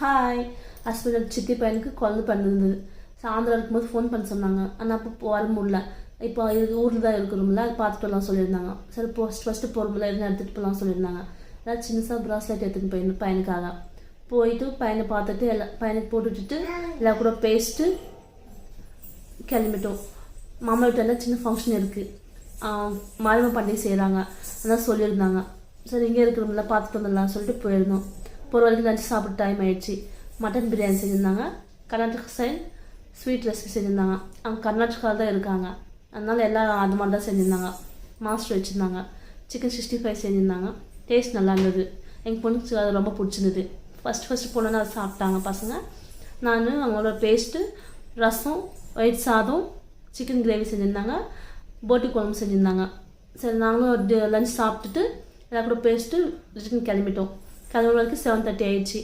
Hi. Husband சித்தி பையனுக்கு குழந்தை பிறந்திருந்தது. சாயந்தரம் இருக்கும்போது ஃபோன் பண்ண சொன்னாங்க. ஆனால் அப்போ வர முடியல. இப்போ இது ஊரில் தான் இருக்கிறோம்ல, அது பார்த்துட்டு வரலாம் சொல்லியிருந்தாங்க. சரி ஃபஸ்ட்டு போகிறோம்ல இருந்து எடுத்துகிட்டு போகலாம் சொல்லியிருந்தாங்க. அதாவது சின்னசாக ப்ராஸ்லெட் எடுத்துகிட்டு போயிருந்தேன் பையனுக்காக. போயிட்டு பையனை பார்த்துட்டு பையனுக்கு போட்டுவிட்டுட்டு எல்லாம் கூட பேசிட்டு கிளம்பிட்டோம். மாமா வீட்டில் சின்ன ஃபங்க்ஷன் இருக்குது, மாரியம்மன் பண்டிகை செய்கிறாங்க, அதான் சொல்லியிருந்தாங்க. சரி இங்கே இருக்கிறோம்ல பார்த்துட்டு வந்துடலாம் சொல்லிட்டு போயிருந்தோம். போகிற வரைக்கும் லஞ்ச் சாப்பிட்டு டைம் ஆயிடுச்சு. மட்டன் பிரியாணி செஞ்சுருந்தாங்க. கர்நாடகா சைட் ஸ்வீட் ரெசிபி செஞ்சுருந்தாங்க. அவங்க கர்நாடகாவில் தான் இருக்காங்க, அதனால எல்லாம் அது மாதிரி தான் செஞ்சுருந்தாங்க. மாஸ்டர் வச்சுருந்தாங்க. சிக்கன் 65 செஞ்சுருந்தாங்க. டேஸ்ட் நல்லா இருந்தது. எங்கள் பொண்ணுக்கு அது ரொம்ப பிடிச்சிருந்தது. ஃபஸ்ட்டு போனோன்னா அதை சாப்பிட்டாங்க பசங்க. நான் அவங்களோட பேஸ்ட்டு, ரசம், ஒயிட் சாதம், சிக்கன் கிரேவி செஞ்சுருந்தாங்க, போட்டி குழம்பு செஞ்சுருந்தாங்க. சரி நாங்களும் லஞ்ச் சாப்பிட்டுட்டு எல்லாம் கூட பேசிட்டு ரிட்டன் கிளம்பிட்டோம். கிளம்புற வரைக்கும் 7:30 ஆயிடுச்சு.